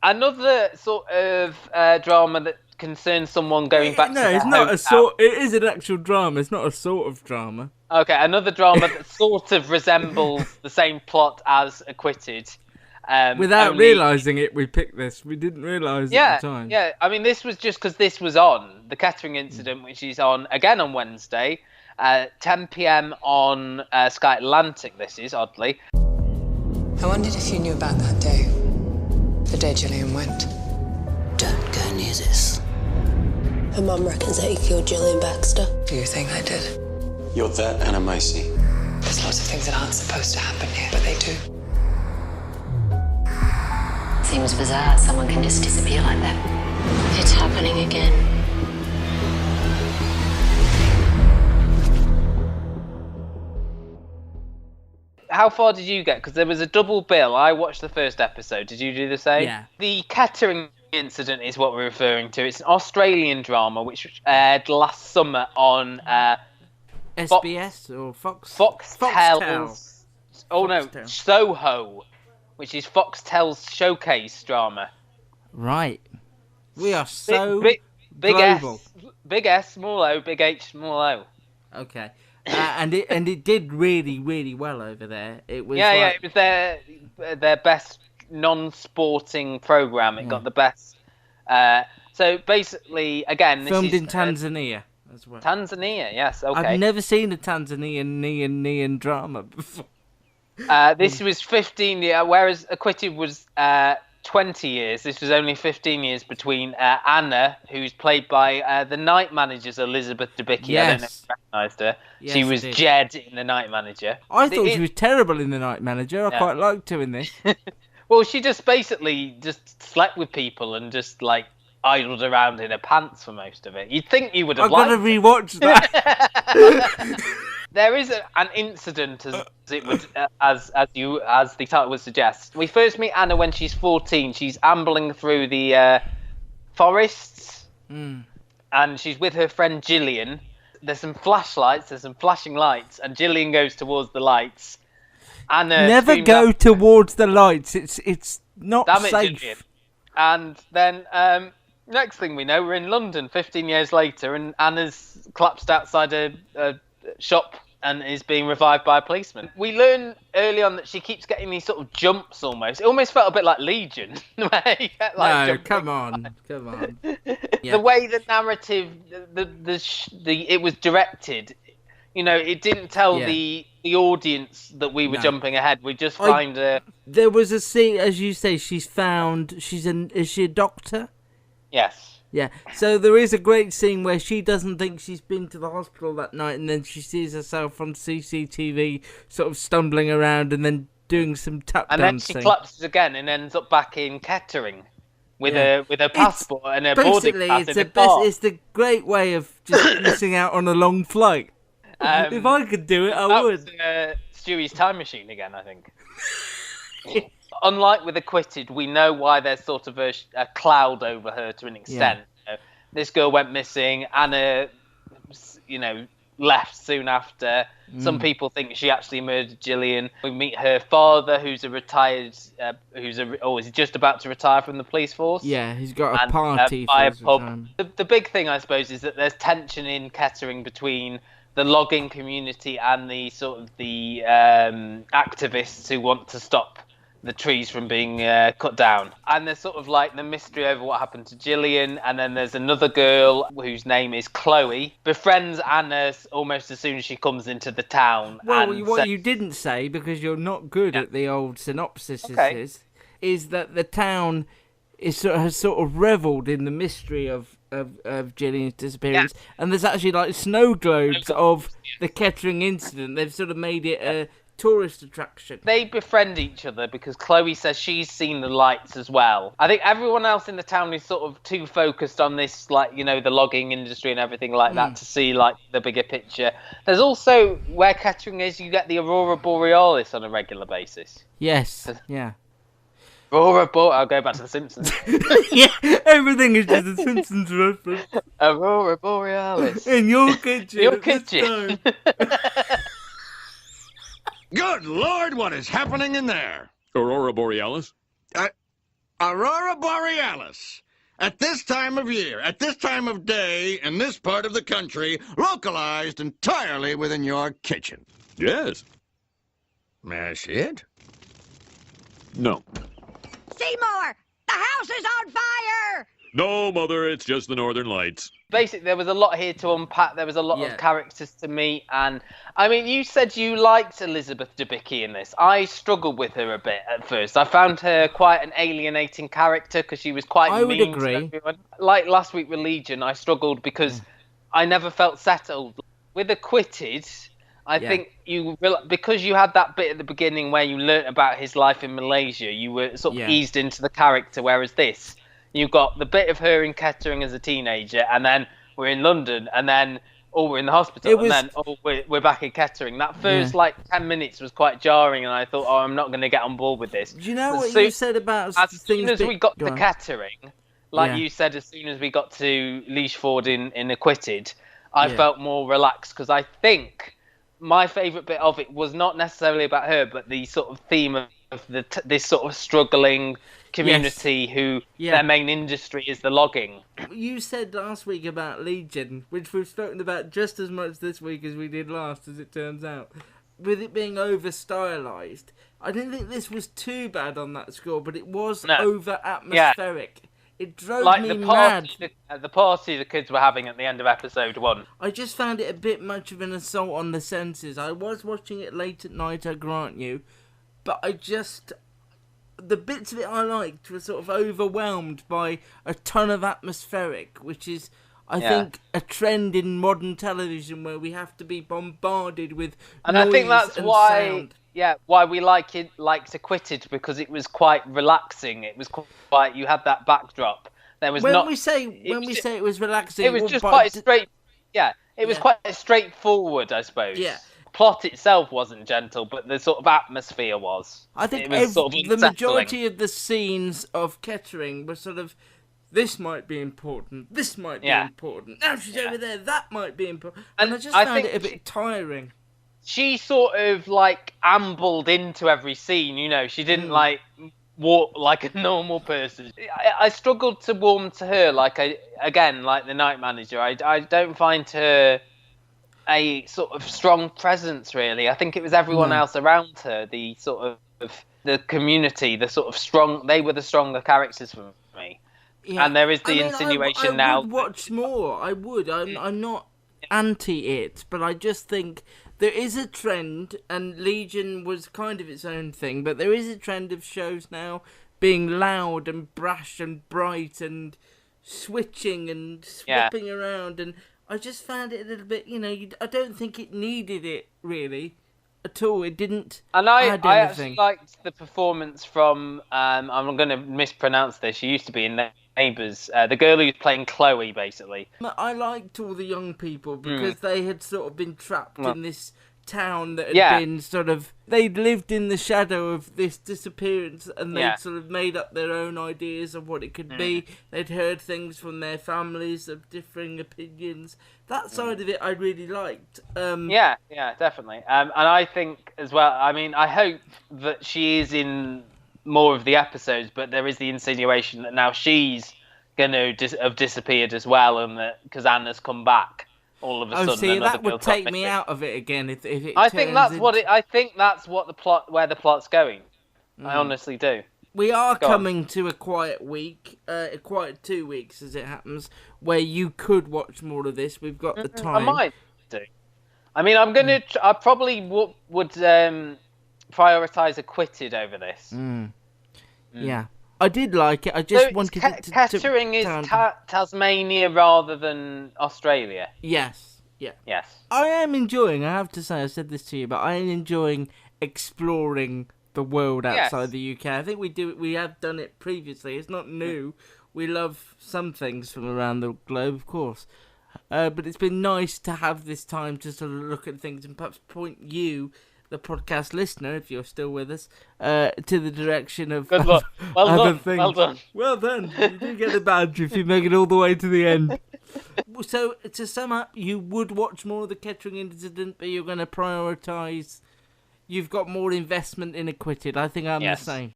Another sort of drama that concerns someone going back to their it's not a hometown. sort. It is an actual drama. It's not a sort of drama. Okay, another drama that sort of resembles the same plot as Acquitted. Without realising it, we picked this. We didn't realise at the time. Yeah. I mean, this was just because this was on the Kettering Incident, which is on again on Wednesday, 10 p.m. on Sky Atlantic. This is oddly. I wondered if you knew about that day, the day Gillian went. Don't go near this. Her mum reckons that you killed Gillian Baxter. Do you think I did? You're that Anna Macy. There's lots of things that aren't supposed to happen here, but they do. Seems bizarre, someone can just disappear like that. It's happening again. How far did you get? Because there was a double bill. I watched the first episode. Did you do the same? Yeah. The Kettering Incident is what we're referring to. It's an Australian drama which aired last summer on SBS or Fox? Foxtel's. Oh no, Foxtel. Soho, which is Foxtel's showcase drama. Right. We are so big global. Big S, small O, big H, small O. Okay. And it did really, really well over there. It was It was their best non-sporting program. It got the best. So basically, again, this filmed is in Tanzania as well. Tanzania, yes, okay. I've never seen a Tanzanian drama before. This was 15 years, whereas Acquitted was 20 years. This was only 15 years between Anna, who's played by the Night Manager's Elizabeth Debicki. Yes. I don't know if you recognised her. Yes, she was I did. Jed in The Night Manager. I thought she was terrible in The Night Manager. I Yeah. quite liked her in this. Well, she just basically just slept with people and just like idled around in her pants for most of it. You'd think you would have I've got to liked it. rewatch that. There is an incident, as it would, as the title would suggest. We first meet Anna when she's 14. She's ambling through the forests, and she's with her friend Gillian. There's some flashlights, there's some flashing lights, and Gillian goes towards the lights. Anna Never screams go out, towards the lights. It's not "Damn it, safe. Gillian!" And then next thing we know, we're in London 15 years later, and Anna's collapsed outside a shop and is being revived by a policeman. We learn early on that she keeps getting these sort of jumps almost. It almost felt a bit like Legion. Where you get, like, No, jumping. come on. Yeah. The way the narrative, it was directed, it didn't tell the audience that we were jumping ahead. We just find a... There was a scene, as you say, is she a doctor? Yes. Yeah, so there is a great scene where she doesn't think she's been to the hospital that night, and then she sees herself on CCTV sort of stumbling around and then doing some tap And dancing. then she collapses again and ends up back in Kettering with her passport and her boarding pass in a car. It's the great way of just missing out on a long flight. If I could do it, I would. Was Stewie's time machine again, I think. Unlike with Acquitted, we know why there's sort of a cloud over her to an extent. This girl went missing. Anna, left soon after. Some people think she actually murdered Gillian. We meet her father, who's a retired, is just about to retire from the police force. Yeah, he's got a party by a for his pub. retirement. The big thing, I suppose, is that there's tension in Kettering between the logging community and the sort of the activists who want to stop the trees from being cut down. And there's sort of like the mystery over what happened to Gillian, and then there's another girl whose name is Chloe, befriends Anna almost as soon as she comes into the town. Well, and what you didn't say, because you're not good at the old synopsis, is that the town has sort of revelled in the mystery of Gillian's disappearance, and there's actually like snow globes of the Kettering Incident. They've sort of made it a tourist attraction. They befriend each other because Chloe says she's seen the lights as well. I think everyone else in the town is sort of too focused on this, like, the logging industry and everything like that to see, like, the bigger picture. There's also, where Kettering is, you get the Aurora Borealis on a regular basis. Yes, yeah. I'll go back to The Simpsons. Yeah, everything is just a Simpsons reference. Aurora Borealis. In your kitchen. Your at this kitchen. time. Good Lord, what is happening in there? Aurora Borealis? Aurora Borealis. At this time of year, at this time of day, in this part of the country, localized entirely within your kitchen. Yes. May I see it? No. Seymour! The house is on fire! No, Mother, it's just the Northern Lights. Basically, there was a lot here to unpack. There was a lot of characters to meet. And, I mean, you said you liked Elizabeth Debicki in this. I struggled with her a bit at first. I found her quite an alienating character because she was quite mean. I would agree. To everyone. Like last week with Legion, I struggled because I never felt settled. With Acquitted, I think because you had that bit at the beginning where you learnt about his life in Malaysia, you were sort of eased into the character, whereas this... You got the bit of her in Kettering as a teenager, and then we're in London, and then we're in the hospital, and then we're back in Kettering. That first 10 minutes was quite jarring, and I thought, I'm not going to get on board with this. Do you know what you said about as soon as we got to Kettering, you said, as soon as we got to Leashford in Acquitted, I felt more relaxed because I think my favourite bit of it was not necessarily about her, but the sort of theme of this sort of struggling community who their main industry is the logging. You said last week about Legion, which we've spoken about just as much this week as we did last, as it turns out, with it being over stylized. I didn't think this was too bad on that score, but it was over atmospheric. It drove me mad. The party the kids were having at the end of episode 1. I just found it a bit much of an assault on the senses. I was watching it late at night, I grant you, but the bits of it I liked were sort of overwhelmed by a ton of atmospheric, which is, I think, a trend in modern television where we have to be bombarded with and noise I think that's and why, sound. why we liked Acquitted, because it was quite relaxing. It was quite, you had that backdrop. There was when we say it was relaxing, it was just quite straight. Yeah, it was quite straightforward, I suppose. Yeah. Plot itself wasn't gentle, but the sort of atmosphere was. I think it was sort of the majority of the scenes of Kettering were sort of, this might be important, this might be important, now she's over there, that might be important. And I just found it a bit tiring. She sort of ambled into every scene, you know, she didn't walk like a normal person. I struggled to warm to her, like the night manager. I don't find her a sort of strong presence, really. I think it was everyone else around her, the sort of the community, the sort of strong. They were the stronger characters for me. Yeah. And there is the insinuation now. I would watch more. I would. I'm not anti it, but I just think there is a trend, and Legion was kind of its own thing, but there is a trend of shows now being loud and brash and bright and switching and swapping around, and I just found it a little bit, I don't think it needed it, really, at all. It didn't add anything. I actually liked the performance from, I'm going to mispronounce this, she used to be in Neighbours, the girl who's playing Chloe, basically. I liked all the young people because they had sort of been trapped in this town that had been sort of, they'd lived in the shadow of this disappearance, and they'd sort of made up their own ideas of what it could be. They'd heard things from their families of differing opinions. That side of it I really liked. Yeah, definitely. And I think as well, I mean, I hope that she is in more of the episodes, but there is the insinuation that now she's going to have disappeared as well, and that because Anna's come back all of a sudden. See, that would take me out of it again if it. I think that's what the plot, where the plot's going. I honestly do. We are coming to a quiet week, a quiet 2 weeks as it happens, where you could watch more of this. We've got the time. I might do. I mean, I probably would prioritise Acquitted over this. Yeah. I did like it. I just wanted to... Kettering is Tasmania rather than Australia. Yes. Yeah. Yes. I am enjoying, I have to say, I said this to you, but I am enjoying exploring the world outside the UK. I think we have done it previously. It's not new. We love some things from around the globe, of course. But it's been nice to have this time to sort of look at things and perhaps point you, the podcast listener, if you're still with us, to the direction of other things. Well done. You do get the badge if you make it all the way to the end. So, to sum up, you would watch more of the Kettering Incident, but you're going to prioritise... You've got more investment in Acquitted. I think I'm the same.